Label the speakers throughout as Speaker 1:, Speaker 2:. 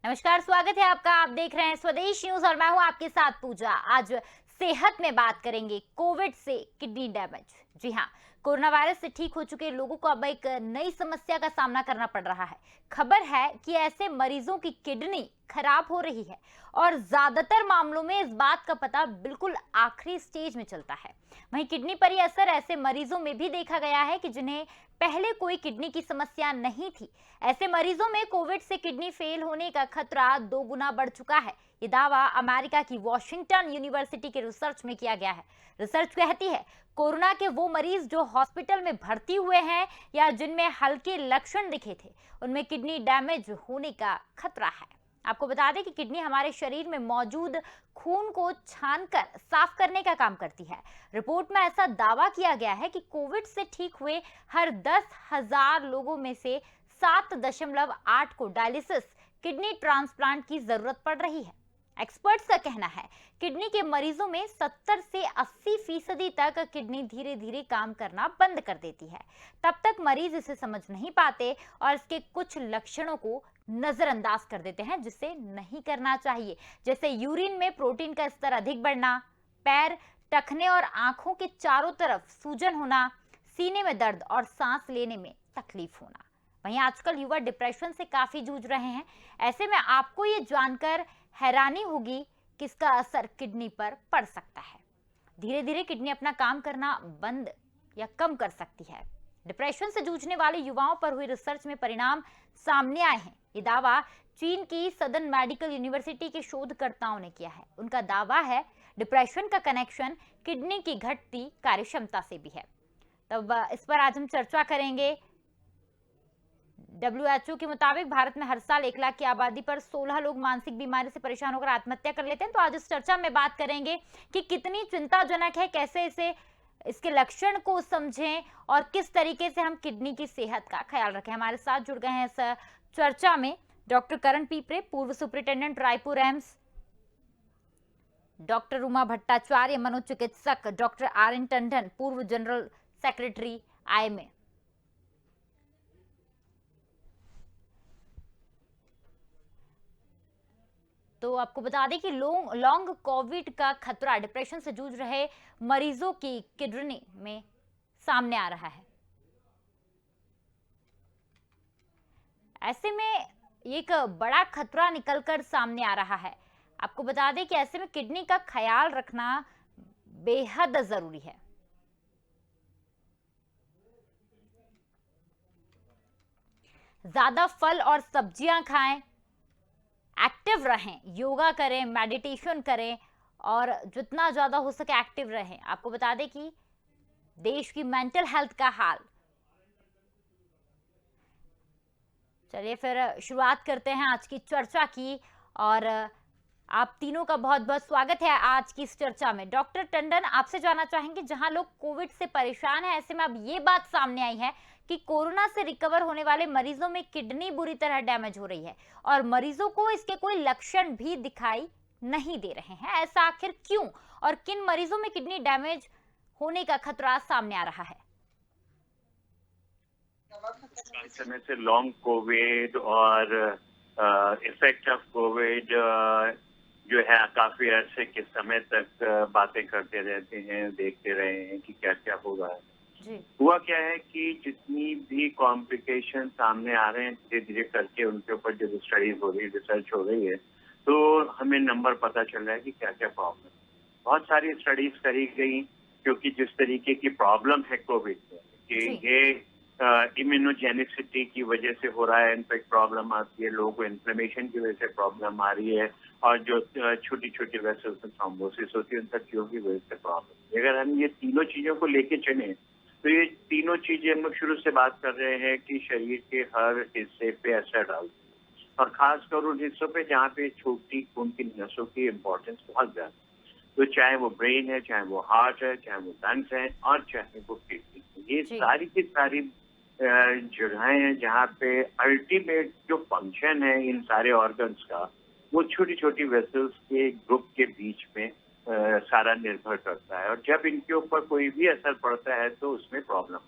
Speaker 1: नमस्कार, स्वागत है आपका। आप देख रहे हैं स्वदेश न्यूज और मैं हूं आपके साथ पूजा। आज सेहत में बात करेंगे कोविड से किडनी डैमेज। जी हाँ, कोरोना वायरस से ठीक हो चुके लोगों को अब एक नई समस्या का सामना करना पड़ रहा है। खबर है कि ऐसे मरीजों की किडनी खराब हो रही है और ज्यादातर मामलों में इस बात का पता बिल्कुल आखिरी स्टेज में चलता है। वहीं किडनी पर यह असर ऐसे मरीजों में भी देखा गया है कि जिन्हें पहले कोई किडनी की समस्या नहीं थी। ऐसे मरीजों में कोविड से किडनी फेल होने का खतरा 2 गुना बढ़ चुका है। ये दावा अमेरिका की वॉशिंगटन यूनिवर्सिटी के रिसर्च में किया गया है। रिसर्च कहती है कोरोना के वो मरीज जो हॉस्पिटल में भर्ती हुए हैं या जिनमें हल्के लक्षण दिखे थे, उनमें किडनी डैमेज होने का खतरा है। आपको बता दें कि किडनी हमारे शरीर में मौजूद खून को छानकर साफ करने का काम करती है। रिपोर्ट में ऐसा दावा किया गया है कि कोविड से ठीक हुए हर 10,000 लोगों में से 7.8 को डायलिसिस किडनी ट्रांसप्लांट की जरूरत पड़ रही है। एक्सपर्ट्स का कहना है किडनी के मरीजों में 70 से 80% तक किडनी धीरे धीरे काम करना बंद कर देती है। तब तक मरीज इसे समझ नहीं पाते और इसके कुछ लक्षणों को नजरअंदाज कर देते हैं, जिसे नहीं करना चाहिए, जैसे यूरिन में प्रोटीन का स्तर अधिक बढ़ना, पैर, टखने और आंखों के चारों तरफ सूजन होना, सीने में दर्द और सांस लेने में तकलीफ होना। वहीं आजकल युवा डिप्रेशन से काफी जूझ रहे हैं। ऐसे में आपको ये जानकर हैरानी होगी कि इसका असर किडनी पर पड़ सकता है। धीरे धीरे किडनी अपना काम करना बंद या कम कर सकती है। डिप्रेशन से जूझने वाले युवाओं पर हुई रिसर्च में परिणाम सामने आए हैं। ये दावा चीन की सदर्न मेडिकल यूनिवर्सिटी के शोधकर्ताओं ने किया है। उनका दावा है डिप्रेशन का कनेक्शन किडनी की घटती कार्यक्षमता से भी है। तब इस पर आज हम चर्चा करेंगे। WHO के मुताबिक भारत में हर साल 1 लाख की आबादी पर 16 लोग मानसिक बीमारी से परेशान होकर आत्महत्या कर लेते हैं। तो आज इस चर्चा में बात करेंगे कि कितनी चिंताजनक है, कैसे इसके लक्षण को समझें और किस तरीके से हम किडनी की सेहत का ख्याल रखें। हमारे साथ जुड़ गए हैं इस चर्चा में डॉक्टर करण पीपरे, पूर्व superintendent Raipur AIIMS, doctor Ruma Bhattacharya, मनोचिकित्सक डॉक्टर RN टंडन, पूर्व जनरल सेक्रेटरी IMA। तो आपको बता दें कि लॉन्ग कोविड का खतरा डिप्रेशन से जूझ रहे मरीजों की किडनी में सामने आ रहा है। ऐसे में एक बड़ा खतरा निकलकर सामने आ रहा है। आपको बता दें कि ऐसे में किडनी का ख्याल रखना बेहद जरूरी है। ज्यादा फल और सब्जियां खाएं, एक्टिव रहें, योगा करें, मेडिटेशन करें और जितना ज़्यादा हो सके एक्टिव रहें। आपको बता दें कि देश की मेंटल हेल्थ का हाल। चलिए फिर शुरुआत करते हैं आज की चर्चा की और आप तीनों का बहुत बहुत स्वागत है आज की इस चर्चा में। डॉक्टर टंडन, आपसे जानना चाहेंगे, जहां लोग कोविड से परेशान हैं, ऐसे में अब ये बात सामने आई है कि कोरोना से रिकवर होने वाले मरीजों में किडनी बुरी तरह डैमेज हो रही है और मरीजों को इसके कोई लक्षण भी दिखाई नहीं दे रहे हैं। ऐसा आखिर क्यों और किन मरीजों में किडनी डैमेज होने का खतरा सामने आ रहा है?
Speaker 2: काफी समय से लॉन्ग कोविड और इफेक्ट ऑफ कोविड जो है काफी अरसे के समय तक बातें करते रहते हैं, देखते रहे हैं कि क्या क्या हो रहा है।
Speaker 1: जी।
Speaker 2: हुआ क्या है कि जितनी भी कॉम्प्लिकेशन सामने आ रहे हैं धीरे धीरे करके उनके ऊपर जो स्टडीज हो रही है, रिसर्च हो रही है, तो हमें नंबर पता चल रहा है कि क्या क्या प्रॉब्लम। बहुत सारी स्टडीज करी गई क्योंकि जिस तरीके की प्रॉब्लम है कोविड में कि
Speaker 1: जी।
Speaker 2: ये इम्यूनोजेनिसिटी की वजह से हो रहा है, इनफेक्ट प्रॉब्लम आती है, लोगों को इन्फ्लेमेशन की वजह से प्रॉब्लम आ रही है और जो छोटी छोटी वेसल्स में थ्रोम्बोसिस होती है उन सब चीजों की वजह से प्रॉब्लम। अगर हम ये तीनों चीजों को लेके चले तो ये तीनों चीजें हम लोग शुरू से बात कर रहे हैं कि शरीर के हर हिस्से पे असर डालती है और खासकर उन हिस्सों पे जहाँ पे छोटी खून की नसों की इम्पोर्टेंस बहुत ज्यादा। तो चाहे वो ब्रेन है, चाहे वो हार्ट है, चाहे वो लंग्स है और चाहे वो किडनी है, ये
Speaker 1: जी।
Speaker 2: सारी की सारी जगहें हैं जहाँ पे अल्टीमेट जो फंक्शन है इन सारे ऑर्गन्स का वो छोटी छोटी वेसल्स के ग्रुप के बीच में सारा निर्भर करता है और जब इनके ऊपर कोई भी असर पड़ता है तो उसमें प्रॉब्लम।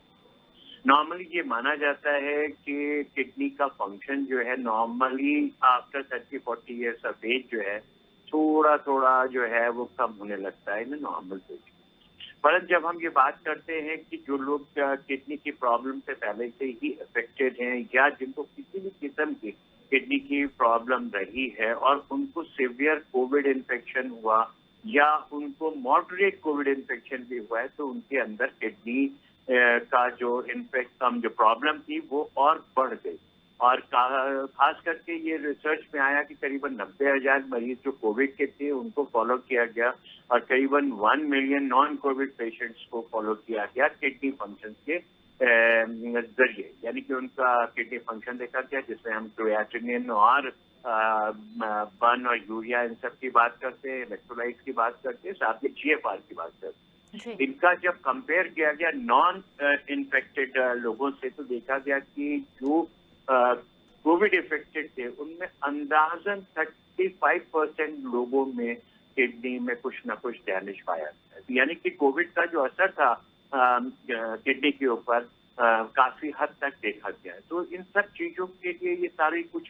Speaker 2: नॉर्मली ये माना जाता है कि किडनी का फंक्शन जो है normally after 30-40 years of age जो है थोड़ा थोड़ा जो है वो कम होने लगता है इन नॉर्मल पेशेंट। परंतु जब हम ये बात करते हैं कि जो लोग किडनी की प्रॉब्लम से पहले से ही अफेक्टेड हैं या जिनको किसी भी किस्म की किडनी की प्रॉब्लम रही है और उनको सीवियर कोविड इन्फेक्शन हुआ या उनको मॉडरेट कोविड इन्फेक्शन भी हुआ है तो उनके अंदर किडनी का जो जो प्रॉब्लम थी वो और बढ़ गई। और खास करके ये रिसर्च में आया कि करीबन 90,000 मरीज जो कोविड के थे उनको फॉलो किया गया और करीबन 1 मिलियन नॉन कोविड पेशेंट्स को फॉलो किया गया किडनी फंक्शन के जरिए, यानी कि उनका किडनी फंक्शन देखा गया जिसमें हम क्रिएटिनिन और बर्न और यूरिया इन सब की बात करते हैं, इलेक्ट्रोलाइट की बात करते हैं, साथ में GFR की बात करते हैं।
Speaker 1: जी।
Speaker 2: इनका जब कंपेयर किया गया नॉन इन्फेक्टेड लोगों से तो देखा गया कि जो कोविड इन्फेक्टेड थे उनमें अंदाजन 35% लोगों में किडनी में कुछ ना कुछ डैमेज पाया गया, यानी कि कोविड का जो असर था किडनी के ऊपर काफी हद तक देखा गया है। तो इन सब चीजों के लिए ये सारी कुछ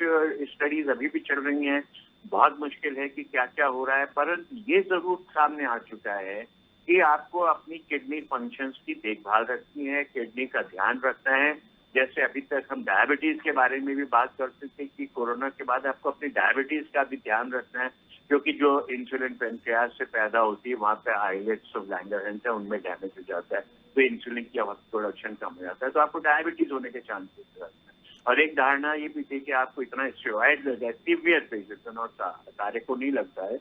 Speaker 2: स्टडीज अभी भी चल रही हैं। बहुत मुश्किल है कि क्या क्या हो रहा है, परंतु ये जरूर सामने आ चुका है कि आपको अपनी किडनी फंक्शंस की देखभाल रखनी है, किडनी का ध्यान रखना है। जैसे अभी तक हम डायबिटीज के बारे में भी बात करते थे कि कोरोना के बाद आपको अपनी डायबिटीज का भी ध्यान रखना है, क्योंकि जो इंसुलिन पेनक्रियास से पैदा होती है वहाँ पे आइलेट्स और लैंगरहैंस है उनमें डैमेज हो जाता है, तो इंसुलिन की प्रोडक्शन कम हो जाता है, तो आपको डायबिटीज होने के चांसेस रहते हैं। और एक धारणा ये भी थी कि आपको इतना स्टेरॉइड लग जाए, सीवियर पेशेंट और सारे को नहीं लगता है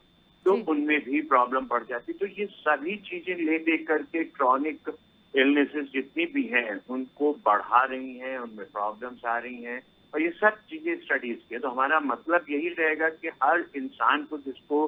Speaker 2: तो
Speaker 1: जी।
Speaker 2: उनमें भी प्रॉब्लम बढ़ जाती है। तो ये सभी चीजें ले दे करके क्रॉनिक इलनेसेस जितनी भी हैं उनको बढ़ा रही हैं, उनमें प्रॉब्लम्स आ रही हैं और ये सब चीजें स्टडीज की। तो हमारा मतलब यही रहेगा कि हर इंसान को जिसको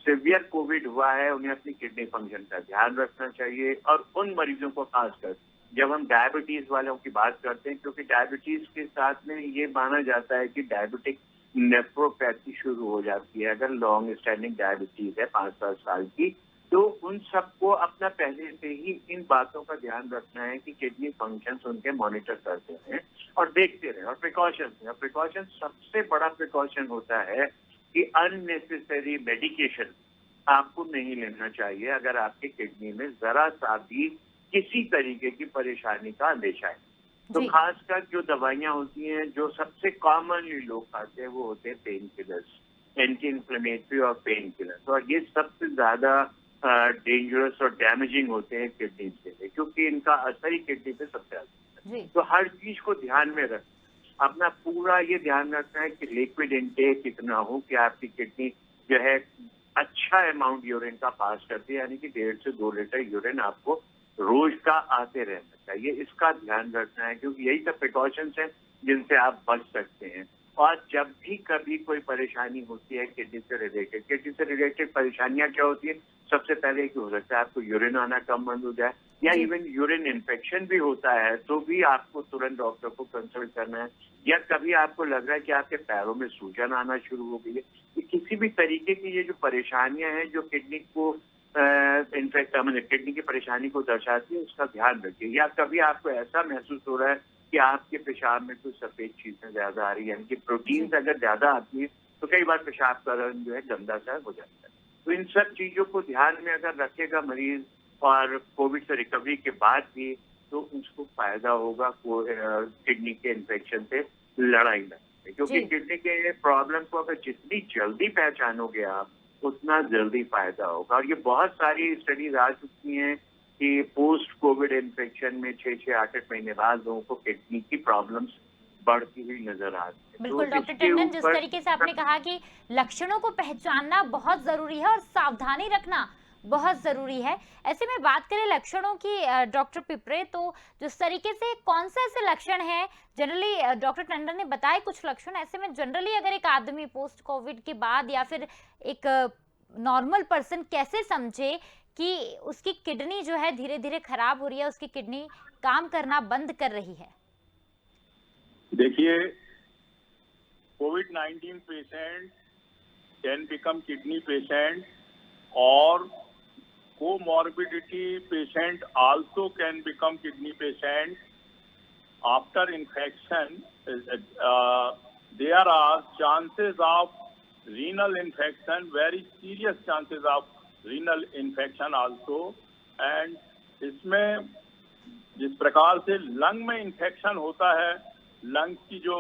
Speaker 2: सीवियर कोविड हुआ है उन्हें अपनी किडनी फंक्शन का ध्यान रखना चाहिए और उन मरीजों को खासकर जब हम डायबिटीज वालों की बात करते हैं, क्योंकि डायबिटीज के साथ में ये माना जाता है कि डायबिटिक नेफ्रोपैथी शुरू हो जाती है अगर लॉन्ग स्टैंडिंग डायबिटीज है 5-7 साल की, तो उन सबको अपना पहले से ही इन बातों का ध्यान रखना है कि किडनी फंक्शंस उनके मॉनिटर करते हैं और देखते रहे और प्रिकॉशन सबसे बड़ा प्रिकॉशन होता है कि अननेसेसरी मेडिकेशन आपको नहीं लेना चाहिए अगर आपके किडनी में जरा सा भी किसी तरीके की परेशानी का अंदेशा है। तो
Speaker 1: जी।
Speaker 2: खासकर जो दवाइयां होती हैं जो सबसे कॉमनली लोग खाते हैं वो होते हैं पेन किलर्स, एंटी इन्फ्लेमेटरी और पेन किलर्स, और ये सबसे ज्यादा डेंजरस और डैमेजिंग होते हैं किडनी के लिए, क्योंकि इनका असर ही किडनी पे सबसे ज्यादा है।
Speaker 1: जी।
Speaker 2: तो हर चीज को ध्यान में रख अपना पूरा ये ध्यान रखना है कि लिक्विड इंटेक कितना हो कि आपकी किडनी जो है अच्छा अमाउंट यूरिन का पास करती है, यानी कि 1.5 से 2 लीटर यूरिन आपको रोज का आते रहना चाहिए। इसका ध्यान रखना है क्योंकि यही सब प्रिकॉशंस हैं जिनसे आप बच सकते हैं। और जब भी कभी कोई परेशानी होती है किडनी से रिलेटेड परेशानियां क्या होती है, सबसे पहले कि हो सकता है आपको यूरिन आना कम बंद हो जाए या
Speaker 1: जी।
Speaker 2: इवन यूरिन इन्फेक्शन भी होता है तो भी आपको तुरंत डॉक्टर को कंसल्ट करना है। या कभी आपको लग रहा है कि आपके पैरों में सूजन आना शुरू हो गई है, तो किसी भी तरीके की ये जो परेशानियां हैं जो किडनी को इनफेक्ट किडनी की परेशानी को दर्शाती है उसका ध्यान रखिए। या कभी आपको ऐसा महसूस हो रहा है कि आपके पेशाब में कुछ सफेद चीजें ज्यादा आ रही है, यानी कि प्रोटीन अगर ज्यादा आती है तो कई बार पेशाब का रंग जो है गंदा सा हो जाता है। तो इन सब चीजों को ध्यान में अगर रखेगा मरीज और कोविड से रिकवरी के बाद भी, तो उसको फायदा होगा किडनी के इन्फेक्शन से लड़ाई में, क्योंकि
Speaker 1: जी।
Speaker 2: किडनी के प्रॉब्लम को अगर जितनी जल्दी पहचानोगे आप उतना जल्दी फायदा होगा। और ये बहुत सारी स्टडीज आ चुकी हैं कि पोस्ट कोविड इन्फेक्शन में 6-6, 8-8 महीने बाद लोगों को किडनी की प्रॉब्लम्स बढ़ती हुई नजर आ रही है।
Speaker 1: बिल्कुल
Speaker 2: तो
Speaker 1: डॉक्टर
Speaker 2: इसके
Speaker 1: टंडन, जिस
Speaker 2: ऊपर
Speaker 1: तरीके से आपने कहा कि लक्षणों को पहचानना बहुत जरूरी है और सावधानी रखना बहुत जरूरी है, ऐसे में बात करें लक्षणों की डॉक्टर पिपरे, तो जिस तरीके से कौन से ऐसे लक्षण हैं जनरली डॉक्टर टंडन ने बताए कुछ लक्षण, ऐसे में जनरली अगर एक आदमी पोस्ट कोविड के बाद या फिर एक नॉर्मल पर्सन कैसे समझे कि उसकी किडनी जो है धीरे धीरे खराब हो रही है, उसकी किडनी काम करना बंद कर रही है?
Speaker 3: देखिए, COVID-19 patient can become kidney patient और comorbidity patient also can become kidney patient after infection, there are chances of renal infection, very serious chances of renal infection also. And इसमें जिस प्रकार से लंग में इन्फेक्शन होता है, lung की जो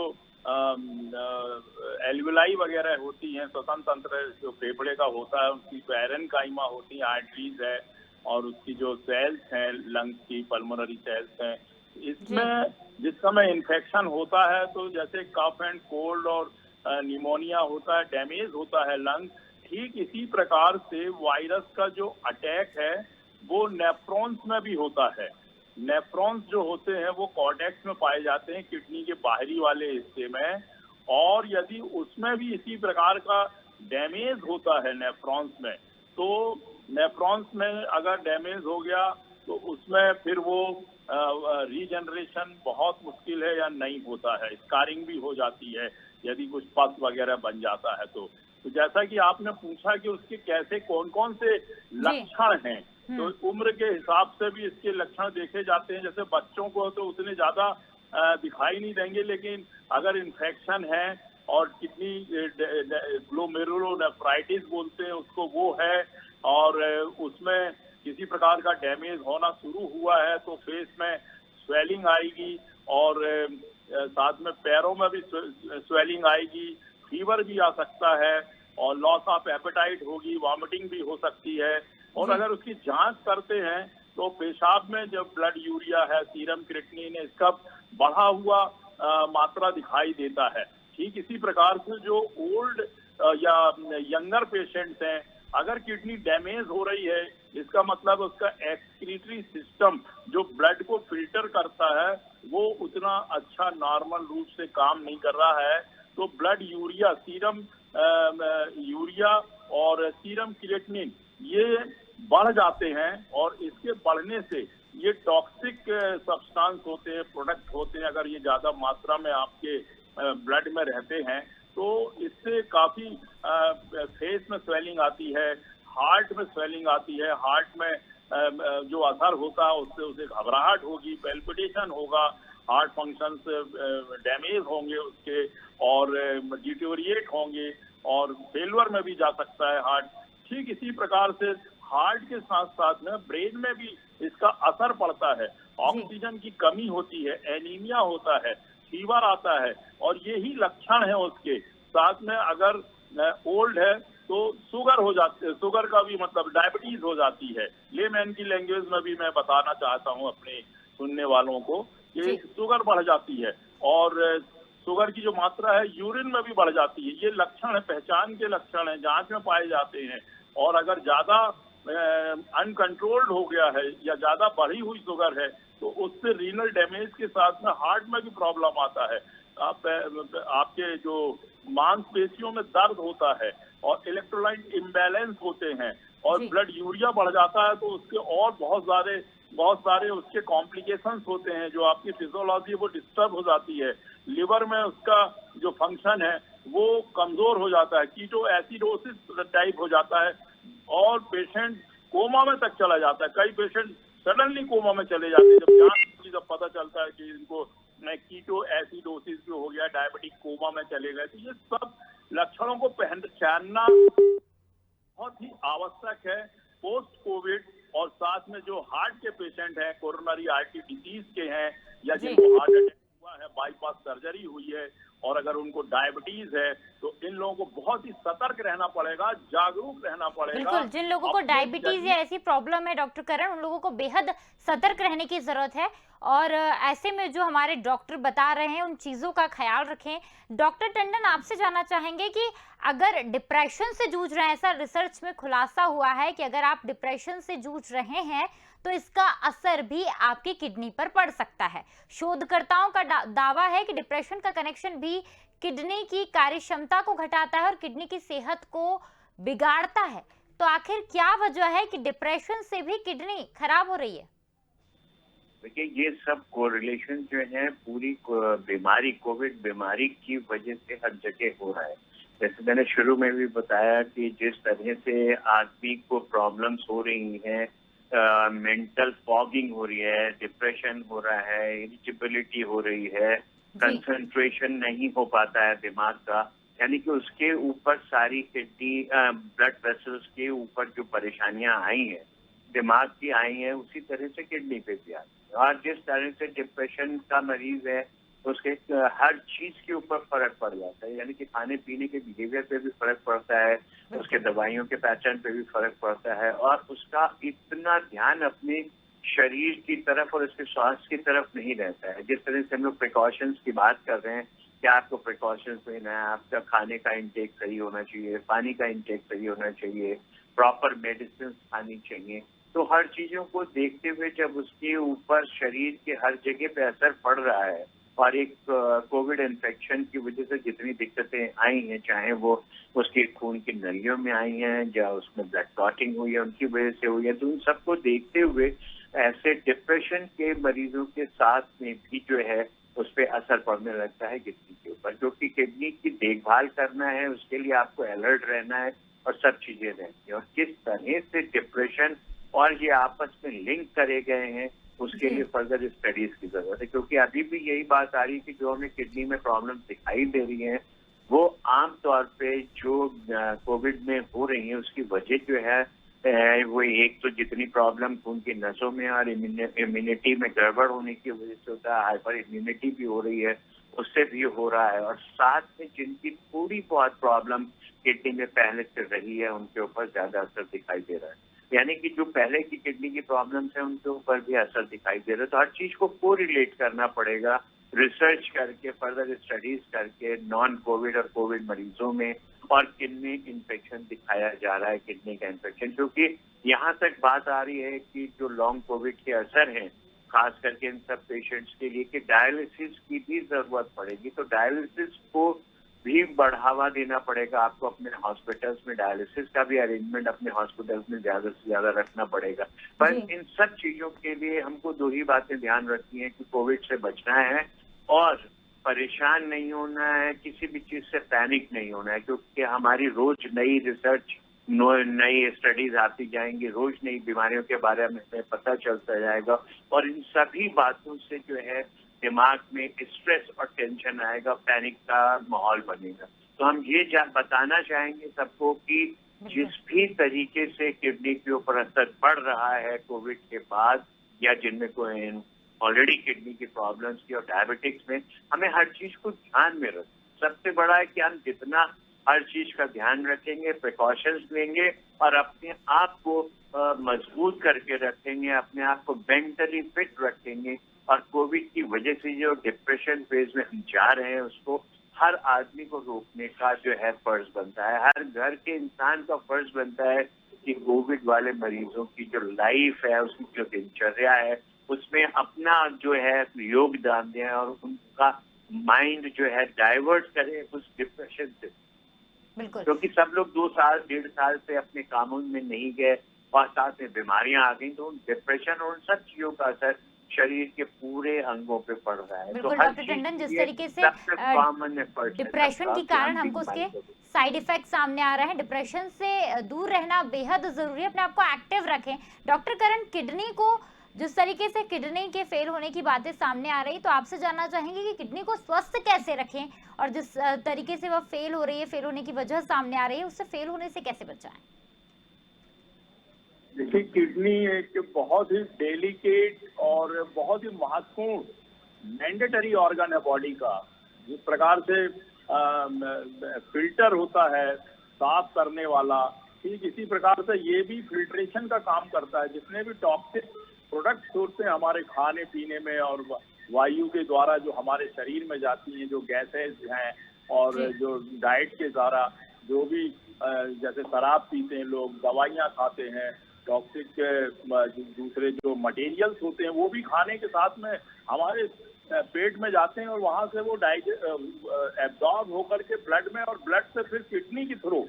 Speaker 3: एल्विलाई वगैरह होती हैं, श्वसन तंत्र जो फेफड़े का होता है, उसकी पैरेन्काइमा होती है, आर्टरीज है, और उसकी जो सेल्स हैं लंग्स की, पल्मोनरी सेल्स हैं, इसमें जिस समय इन्फेक्शन होता है तो जैसे कफ एंड कोल्ड और निमोनिया होता है, डैमेज होता है लंग, ठीक इसी प्रकार से वायरस का जो अटैक है वो नेफ्रॉन्स में भी होता है। नेफ्रॉन्स जो होते हैं वो कॉर्टेक्स में पाए जाते हैं, किडनी के बाहरी वाले हिस्से में, और यदि उसमें भी इसी प्रकार का डैमेज होता है नेफ्रॉन्स में, तो नेफ्रॉन्स में अगर डैमेज हो गया तो उसमें फिर वो रीजनरेशन बहुत मुश्किल है या नहीं होता है, स्कारिंग भी हो जाती है यदि कुछ पस वगैरह बन जाता है। तो जैसा कि आपने पूछा कि उसके कैसे कौन कौन से लक्षण हैं, तो उम्र के हिसाब से भी इसके लक्षण देखे जाते हैं। जैसे बच्चों को तो उतने ज्यादा दिखाई नहीं देंगे, लेकिन अगर इन्फेक्शन है और किडनी ग्लोमेरुलोनेफ्राइटिस बोलते हैं उसको, वो है, और उसमें किसी प्रकार का डैमेज होना शुरू हुआ है तो फेस में स्वेलिंग आएगी, और साथ में पैरों में भी स्वेलिंग आएगी, फीवर भी आ सकता है, और लॉस ऑफ एपेटाइट होगी, वॉमिटिंग भी हो सकती है। और अगर उसकी जांच करते हैं तो पेशाब में जब ब्लड यूरिया है, सीरम क्रिएटिनिन, इसका बढ़ा हुआ मात्रा दिखाई देता है। ठीक इसी प्रकार से जो ओल्ड या यंगर पेशेंट्स हैं, अगर किडनी डैमेज हो रही है, इसका मतलब उसका एक्सक्रीटरी सिस्टम जो ब्लड को फिल्टर करता है वो उतना अच्छा नॉर्मल रूप से काम नहीं कर रहा है, तो ब्लड यूरिया, सीरम यूरिया और सीरम क्रिएटिनिन ये बढ़ जाते हैं, और इसके बढ़ने से ये टॉक्सिक सब्सटेंस होते हैं, प्रोडक्ट होते हैं, अगर ये ज्यादा मात्रा में आपके ब्लड में रहते हैं तो इससे काफी फेस में स्वेलिंग आती है, हार्ट में स्वेलिंग आती है, हार्ट में जो असर होता है उससे उसे घबराहट होगी, पैल्पिटेशन होगा, हार्ट फंक्शन डैमेज होंगे उसके, और डिटोरिएट होंगे, और फेलवर में भी जा सकता है हार्ट। ठीक इसी प्रकार से हार्ट के साथ साथ में ब्रेन में भी इसका असर पड़ता है, ऑक्सीजन की कमी होती है, एनीमिया होता है, फीवर आता है, और यही लक्षण है उसके साथ में। अगर ओल्ड है तो शुगर हो जाती है, शुगर का भी मतलब डायबिटीज हो जाती है। लेमैन की लैंग्वेज में भी मैं बताना चाहता हूँ अपने सुनने वालों को कि शुगर बढ़ जाती है, और शुगर की जो मात्रा है यूरिन में भी बढ़ जाती है। ये लक्षण है, पहचान के लक्षण है, जांच में पाए जाते हैं। और अगर ज्यादा अनकंट्रोल्ड हो गया है या ज्यादा बढ़ी हुई शुगर है तो उससे रीनल डैमेज के साथ में हार्ट में भी प्रॉब्लम आता है, आपके जो मांसपेशियों में दर्द होता है, और इलेक्ट्रोलाइट इम्बैलेंस होते हैं, और ब्लड यूरिया बढ़ जाता है तो उसके और बहुत सारे उसके कॉम्प्लिकेशंस होते हैं, जो आपकी फिजियोलॉजी वो डिस्टर्ब हो जाती है। लिवर में उसका जो फंक्शन है वो कमजोर हो जाता है, कीटो एसिडोसिस टाइप हो जाता है, और पेशेंट कोमा में तक चला जाता है। कई पेशेंट सडनली कोमा में चले जाते हैं, जब जांच जब पता चलता है कि इनको कीटो एसिडोसिस जो हो गया, डायबिटिक कोमा में चले गए। तो ये सब लक्षणों को पहचानना बहुत ही आवश्यक है पोस्ट कोविड। और साथ में जो हार्ट के पेशेंट हैं, कोरोनरी आर्टरी डिजीज के हैं, या जिनको हार्ट अटैक हुआ है, बाईपास सर्जरी हुई है, और अगर उनको डायबिटीज है, तो इन लोगों को बहुत ही सतर्क रहना पड़ेगा, जागरूक रहना पड़ेगा।
Speaker 1: बिल्कुल, जिन लोगों को डायबिटीज या ऐसी प्रॉब्लम है डॉक्टर करण, उन लोगों को बेहद सतर्क रहने की जरूरत है, और ऐसे में जो हमारे डॉक्टर बता रहे हैं उन चीजों का ख्याल रखें। डॉक्टर टंडन, आपसे जानना चाहेंगे कि अगर डिप्रेशन से जूझ रहे हैं, ऐसा रिसर्च में खुलासा हुआ है कि अगर आप डिप्रेशन से जूझ रहे हैं तो इसका असर भी आपकी किडनी पर पड़ सकता है। शोधकर्ताओं का दावा है कि डिप्रेशन का कनेक्शन भी किडनी की कार्यक्षमता को घटाता है और किडनी की सेहत को बिगाड़ता है। तो आखिर क्या वजह है कि डिप्रेशन से भी किडनी खराब हो रही है?
Speaker 2: देखिए, ये सब कोरिलेशन जो है पूरी बीमारी, कोविड बीमारी की वजह से हर जगह हो रहा है। जैसे मैंने शुरू में भी बताया कि जिस तरह से आदमी को प्रॉब्लम्स हो रही हैं मेंटल फॉगिंग हो रही है, डिप्रेशन हो रहा है, इरिटेबिलिटी हो रही है, कंसंट्रेशन नहीं हो पाता है दिमाग का, यानी कि उसके ऊपर सारी किडनी ब्लड वेसल्स के ऊपर जो परेशानियां आई हैं दिमाग की आई हैं, उसी तरह से किडनी पे भी आती है। और जिस तरह से डिप्रेशन का मरीज है उसके हर चीज के ऊपर फर्क पड़ जाता है, यानी कि खाने पीने के बिहेवियर पे भी फर्क पड़ता है, उसके दवाइयों के पैटर्न पे भी फर्क पड़ता है, और उसका इतना ध्यान अपने शरीर की तरफ और उसके स्वास्थ्य की तरफ नहीं रहता है। जिस तरह से हम लोग प्रिकॉशंस की बात कर रहे हैं कि आपको प्रिकॉशंस लेना है, आपका खाने का इंटेक सही होना चाहिए, पानी का इंटेक सही होना चाहिए, प्रॉपर मेडिसिन खानी चाहिए, तो हर चीजों को देखते हुए जब उसके ऊपर शरीर के हर जगह पे असर पड़ रहा है और एक कोविड इन्फेक्शन की वजह से जितनी दिक्कतें आई हैं, चाहे वो उसके खून की नलियों में आई हैं या उसमें ब्लड क्लॉटिंग हुई है उनकी वजह से हुई है, तो उन सबको देखते हुए ऐसे डिप्रेशन के मरीजों के साथ में भी जो है उस पर असर पड़ने लगता है किडनी के ऊपर, क्योंकि किडनी की देखभाल करना है, उसके लिए आपको अलर्ट रहना है और सब चीजें रहती हैं। और किस तरह से डिप्रेशन और ये आपस में लिंक करे गए हैं उसके लिए फर्दर स्टडीज की जरूरत है, क्योंकि अभी भी यही बात आ रही है कि जो हमें किडनी में प्रॉब्लम दिखाई दे रही है वो आमतौर पे जो कोविड में हो रही है उसकी वजह जो है वो एक तो जितनी प्रॉब्लम खून की नसों में और इम्यूनिटी में गड़बड़ होने की वजह से होता है, हाइपर इम्यूनिटी भी हो रही है, उससे भी हो रहा है, और साथ में जिनकी थोड़ी बहुत प्रॉब्लम किडनी में पहले से रही है उनके ऊपर ज्यादा असर दिखाई दे रहा है, यानी कि जो पहले की किडनी की प्रॉब्लम्स है उनके ऊपर भी असर दिखाई दे रहा है। तो हर चीज को कोरिलेट करना पड़ेगा, रिसर्च करके, फर्दर स्टडीज करके नॉन कोविड और कोविड मरीजों में और किडनी इन्फेक्शन दिखाया जा रहा है, किडनी का इन्फेक्शन, क्योंकि यहाँ तक बात आ रही है कि जो लॉन्ग कोविड के असर हैं खास करके इन सब पेशेंट्स के लिए कि डायलिसिस की भी जरूरत पड़ेगी, तो डायलिसिस को भी बढ़ावा देना पड़ेगा आपको, अपने हॉस्पिटल्स में डायलिसिस का भी अरेंजमेंट अपने हॉस्पिटल्स में ज्यादा से ज्यादा रखना पड़ेगा। पर इन सब चीजों के लिए हमको दो ही बातें ध्यान रखनी है कि कोविड से बचना है और परेशान नहीं होना है, किसी भी चीज से पैनिक नहीं होना है, क्योंकि हमारी रोज नई रिसर्च नई स्टडीज आती जाएंगी, रोज नई बीमारियों के बारे में पता चलता जाएगा, और इन सभी बातों से जो है दिमाग में स्ट्रेस और टेंशन आएगा, पैनिक का माहौल बनेगा। तो हम ये बताना चाहेंगे सबको कि जिस भी तरीके से किडनी के ऊपर असर पड़ रहा है कोविड के बाद, या जिनमें कोई ऑलरेडी किडनी की प्रॉब्लम्स की और डायबिटिक्स में, हमें हर चीज को ध्यान में रखें। सबसे बड़ा है कि हम जितना हर चीज का ध्यान रखेंगे, प्रिकॉशंस लेंगे और अपने आप को मजबूत करके रखेंगे, अपने आप को मेंटली फिट रखेंगे, और कोविड की वजह से जो डिप्रेशन फेज में हम जा रहे हैं उसको हर आदमी को रोकने का जो है फर्ज बनता है, हर घर के इंसान का फर्ज बनता है कि कोविड वाले मरीजों की जो लाइफ है, उसकी जो दिनचर्या है, उसमें अपना जो है योगदान दें और उनका माइंड जो है डाइवर्ट करें उस डिप्रेशन से, क्योंकि सब लोग 2 साल 1.5 साल से अपने कामों में नहीं गए और साथ में बीमारियां आ गई, तो डिप्रेशन और सब चीजों का असर शरीर के पूरे अंगों पे पड़ रहा है। तो
Speaker 1: डॉक्टर टंडन, जिस तरीके से डिप्रेशन के कारण हमको उसके साइड इफेक्ट सामने आ रहे हैं, डिप्रेशन से दूर रहना बेहद जरूरी है, अपने आप को एक्टिव रखें। डॉक्टर करण, किडनी को जिस तरीके से किडनी के फेल होने की बातें सामने आ रही, तो आपसे जानना चाहेंगे कि किडनी को स्वस्थ कैसे रखें और जिस तरीके से वह फेल हो रही है, फेल होने की वजह सामने आ रही है, उससे फेल होने से कैसे बचाएं?
Speaker 3: देखिए, किडनी एक बहुत ही डेलिकेट और बहुत ही महत्वपूर्ण मैंडेटरी ऑर्गन है बॉडी का। जिस प्रकार से फिल्टर होता है साफ करने वाला, ठीक इसी प्रकार से ये भी फिल्ट्रेशन का काम करता है। जितने भी टॉक्सिक प्रोडक्ट्स होते हैं हमारे खाने पीने में और वायु के द्वारा जो हमारे शरीर में जाती हैं, जो गैसेज हैं और जो डाइट के द्वारा जो भी जैसे शराब पीते हैं लोग, दवाइयाँ खाते हैं, टॉक्सिक दूसरे जो मटेरियल्स होते हैं वो भी खाने के साथ में हमारे पेट में जाते हैं और वहां से वो एब्जॉर्ब होकर के ब्लड में और ब्लड से फिर किडनी के थ्रू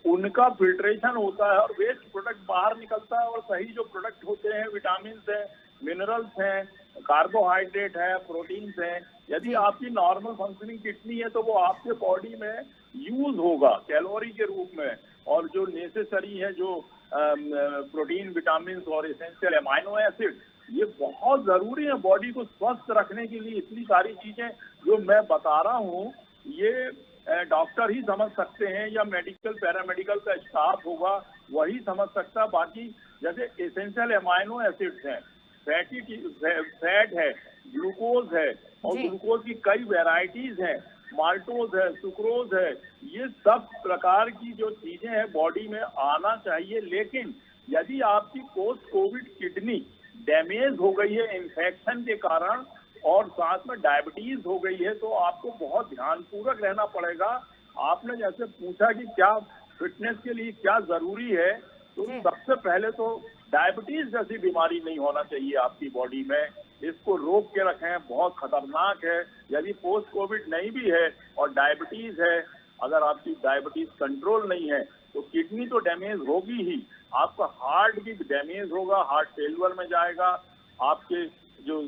Speaker 3: उनका फिल्ट्रेशन होता है और वेस्ट प्रोडक्ट बाहर निकलता है, और सही जो प्रोडक्ट होते हैं, विटामिन हैं, मिनरल्स हैं, कार्बोहाइड्रेट है, प्रोटीन्स हैं। यदि आपकी नॉर्मल फंक्शनिंग किडनी है तो वो आपके बॉडी में यूज होगा कैलोरी के रूप में, और जो नेसेसरी है जो प्रोटीन, विटामिन और एसेंशियल अमाइनो एसिड, ये बहुत जरूरी है बॉडी को स्वस्थ रखने के लिए। इतनी सारी चीजें जो मैं बता रहा हूँ ये डॉक्टर ही समझ सकते हैं या मेडिकल पैरामेडिकल का स्टाफ होगा वही समझ सकता। बाकी जैसे एसेंशियल अमाइनो एसिड्स हैं, फैट है, ग्लूकोज है, और ग्लूकोज की कई वेराइटीज हैं, माल्टोज है, सुक्रोज है, ये सब प्रकार की जो चीजें हैं बॉडी में आना चाहिए। लेकिन यदि आपकी पोस्ट कोविड किडनी डैमेज हो गई है इन्फेक्शन के कारण और साथ में डायबिटीज हो गई है, तो आपको बहुत ध्यानपूर्वक रहना पड़ेगा। आपने जैसे पूछा कि क्या फिटनेस के लिए क्या जरूरी है, तो सबसे पहले तो डायबिटीज जैसी बीमारी नहीं होना चाहिए आपकी बॉडी में। इसको रोक के रखें, बहुत खतरनाक है। यदि पोस्ट कोविड नहीं भी है और डायबिटीज है, अगर आपकी डायबिटीज कंट्रोल नहीं है तो किडनी तो डैमेज होगी ही, आपका हार्ट भी डैमेज होगा, हार्ट फेलियर में जाएगा, आपके जो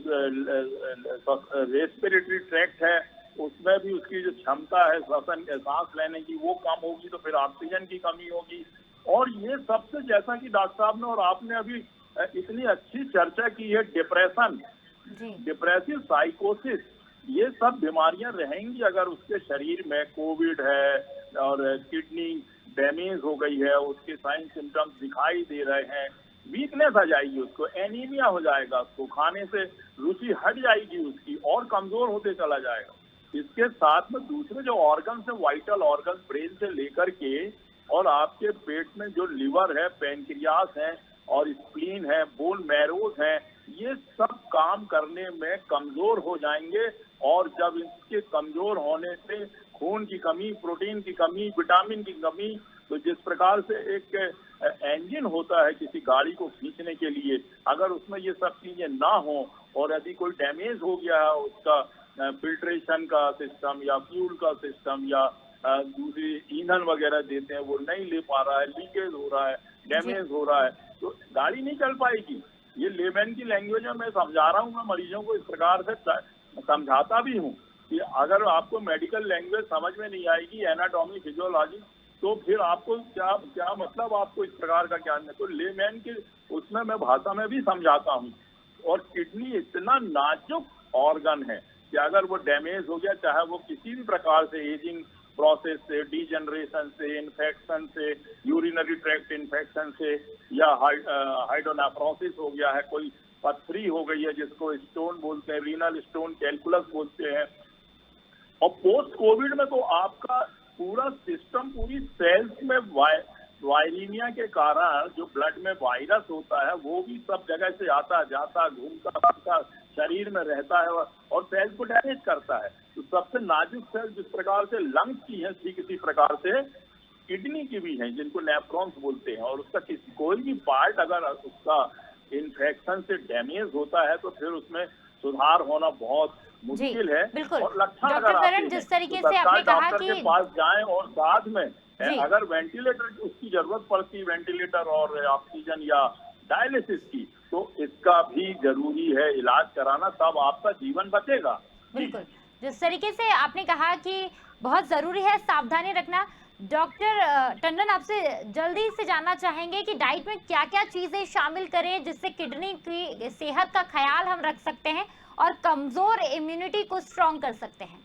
Speaker 3: रेस्पिरेटरी ट्रैक्ट है उसमें भी उसकी जो क्षमता है सांस लेने की वो कम होगी, तो फिर ऑक्सीजन की कमी होगी। और ये सबसे, जैसा कि डॉक्टर साहब ने और आपने अभी इतनी अच्छी चर्चा की है, डिप्रेशन, डिप्रेसिव साइकोसिस, ये सब बीमारियां रहेंगी अगर उसके शरीर में कोविड है और किडनी डैमेज हो गई है, उसके साइन सिम्टम्स दिखाई दे रहे हैं, वीकनेस आ जाएगी, उसको एनीमिया हो जाएगा, उसको खाने से रुचि हट जाएगी उसकी और कमजोर होते चला जाएगा। इसके साथ में दूसरे जो ऑर्गन है, वाइटल ऑर्गन, ब्रेन से लेकर के और आपके पेट में जो लिवर है, पैनक्रियास है और स्प्लीन है, बोन मैरोज है, ये सब काम करने में कमजोर हो जाएंगे। और जब इसके कमजोर होने से खून की कमी, प्रोटीन की कमी, विटामिन की कमी, तो जिस प्रकार से एक इंजन होता है किसी गाड़ी को खींचने के लिए, अगर उसमें ये सब चीजें ना हो और यदि कोई डैमेज हो गया है उसका फिल्ट्रेशन का सिस्टम या फ्यूल का सिस्टम या दूसरी ईंधन वगैरह देते हैं वो नहीं ले पा रहा है, लीकेज हो रहा है, डैमेज हो रहा है, तो गाड़ी नहीं चल पाएगी। ये लेमैन की लैंग्वेज में मैं समझा रहा हूँ, मैं मरीजों को इस प्रकार से समझाता भी हूँ कि अगर आपको मेडिकल लैंग्वेज समझ में नहीं आएगी, एनाटॉमी, फिजियोलॉजी, तो फिर आपको क्या मतलब आपको इस प्रकार का ज्ञान है। तो लेमैन की उसमें मैं भाषा में भी समझाता हूँ। और किडनी इतना नाजुक ऑर्गन है कि अगर वो डैमेज हो गया, चाहे वो किसी भी प्रकार से एजिंग प्रोसेस से, डीजनरेशन से, इन्फेक्शन से, यूरिनरी ट्रैक्ट इन्फेक्शन से, या हाइड्रोनेफ्रोसिस हो गया है, कोई पथरी हो गई है जिसको स्टोन बोलते हैं, रीनल स्टोन, कैलकुलस बोलते हैं। और पोस्ट कोविड में तो आपका पूरा सिस्टम, पूरी सेल्स में वायरीमिया के कारण जो ब्लड में वायरस होता है वो भी सब जगह से आता जाता, घूमता फिरता, शरीर में रहता है और सेल्स को डैमेज करता है। तो सबसे नाजुक सेल जिस प्रकार से लंग्स की है, ठीक इसी प्रकार से किडनी की भी है, जिनको नेफ्रॉन्स बोलते हैं। और उसका कोई भी पार्ट अगर उसका इन्फेक्शन से डैमेज होता है तो फिर उसमें सुधार होना बहुत मुश्किल है। और लक्षण अगर आते हैं
Speaker 1: जिस तरीके
Speaker 3: तो
Speaker 1: से आपने कहा
Speaker 3: डॉक्टर के पास जाएं, और साथ में अगर वेंटिलेटर उसकी जरूरत पड़ती है, वेंटिलेटर और ऑक्सीजन या डायलिसिस की, तो इसका भी जरूरी है इलाज कराना, तब आपका जीवन बचेगा।
Speaker 1: बिल्कुल, जिस तरीके से आपने कहा कि बहुत जरूरी है सावधानी रखना। डॉक्टर टंडन, आपसे जल्दी से जानना चाहेंगे कि डाइट में क्या क्या चीजें शामिल करें जिससे किडनी की सेहत का ख्याल हम रख सकते हैं और कमजोर इम्यूनिटी को स्ट्रॉन्ग कर सकते हैं।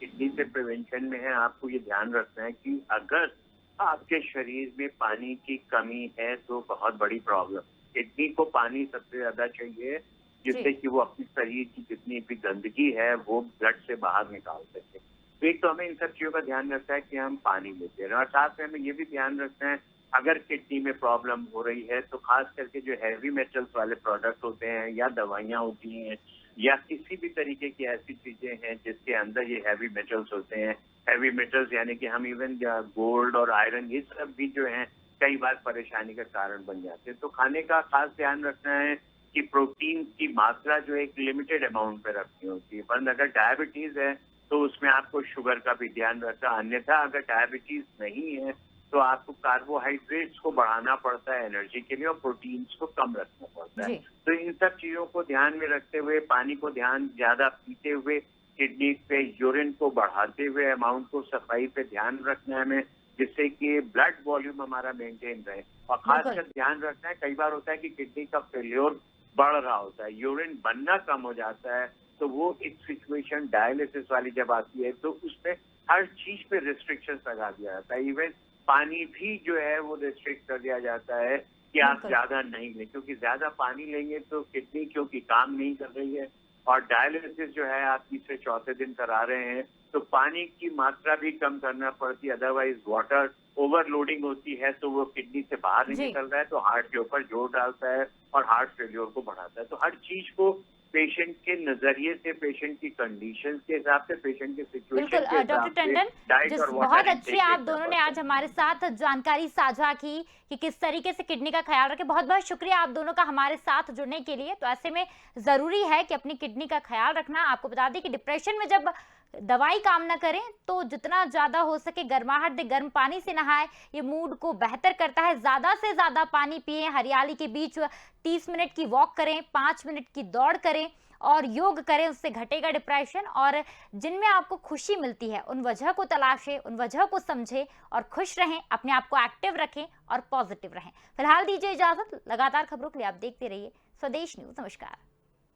Speaker 2: किडनी से प्रिवेंशन में है, आपको ये ध्यान रखना है कि अगर आपके शरीर में पानी की कमी है तो बहुत बड़ी प्रॉब्लम। किडनी को पानी सबसे ज्यादा चाहिए जिससे कि वो अपने शरीर की जितनी भी गंदगी है वो ब्लड से बाहर निकाल सके। तो एक तो हमें इन सब चीजों का ध्यान रखना है कि हम पानी लेते हैं, और साथ में हमें ये भी ध्यान रखना है अगर किडनी में प्रॉब्लम हो रही है तो खास करके जो हैवी मेटल्स वाले प्रोडक्ट होते हैं या दवाइयाँ होती हैं या किसी भी तरीके की ऐसी चीजें हैं जिसके अंदर ये हैवी मेटल्स होते हैं, हैवी मेटल्स यानी कि हम इवन गोल्ड और आयरन, ये सब भी जो है कई बार परेशानी का कारण बन जाते हैं। तो खाने का खास ध्यान रखना है कि प्रोटीन की मात्रा जो एक लिमिटेड अमाउंट पे रखनी होती है। पर अगर डायबिटीज है तो उसमें आपको शुगर का भी ध्यान रखना, अन्यथा अगर डायबिटीज नहीं है तो आपको कार्बोहाइड्रेट्स को बढ़ाना पड़ता है एनर्जी के लिए और प्रोटीन्स को कम रखना पड़ता है। तो इन सब चीजों को ध्यान में रखते हुए, पानी को ध्यान ज्यादा पीते हुए, किडनी पे यूरिन को बढ़ाते हुए अमाउंट को सफाई पे ध्यान रखना है हमें, जिससे कि ब्लड वॉल्यूम हमारा मेंटेन रहे। और खासकर ध्यान रखना है, कई बार होता है कि किडनी का फेल्योर बढ़ रहा होता है, यूरिन बनना कम हो जाता है, तो वो एक सिचुएशन डायलिसिस वाली जब आती है तो उसमें हर चीज पे रिस्ट्रिक्शन लगा दिया जाता है। इवन पानी भी जो है वो रिस्ट्रिक्ट कर दिया जाता है कि आप ज्यादा नहीं लें, क्योंकि ज्यादा पानी लेंगे तो किडनी क्योंकि काम नहीं कर रही है। और डायलिसिस जो है आप तीसरे चौथे दिन करा रहे हैं तो पानी की मात्रा भी कम करना पड़ती है, अदरवाइज वाटर ओवरलोडिंग होती है तो वो किडनी से बाहर नहीं निकल रहा है तो हार्ट के ऊपर जोर डालता है और हार्ट फेल्योर को बढ़ाता है। तो हर चीज को पेशेंट के नजरिए से, पेशेंट की कंडीशन के हिसाब से, पेशेंट के सिचुएशन के हिसाब
Speaker 1: डॉक्टर
Speaker 2: से
Speaker 1: टंडन,
Speaker 2: डाइट और
Speaker 1: बहुत
Speaker 2: वाटर
Speaker 1: अच्छी आप दोनों ने आज हमारे साथ जानकारी साझा की कि किस तरीके से किडनी का ख्याल रखें। बहुत बहुत शुक्रिया आप दोनों का हमारे साथ जुड़ने के लिए। तो ऐसे में जरूरी है कि अपनी किडनी का ख्याल रखना। आपको बता दें कि डिप्रेशन में जब दवाई काम ना करें तो जितना ज्यादा हो सके गर्माहट दे, गर्म पानी से नहाए, ये मूड को बेहतर करता है। ज्यादा से ज्यादा पानी पिए, हरियाली के बीच 30 मिनट की वॉक करें, 5 मिनट की दौड़ करें और योग करें, उससे घटेगा डिप्रेशन। और जिनमें आपको खुशी मिलती है उन वजह को तलाशें, उन वजह को समझें और खुश रहें, अपने आप को एक्टिव रखें और पॉजिटिव रहें। फिलहाल दीजिए इजाजत। लगातार खबरों के लिए आप देखते रहिए स्वदेश न्यूज। नमस्कार।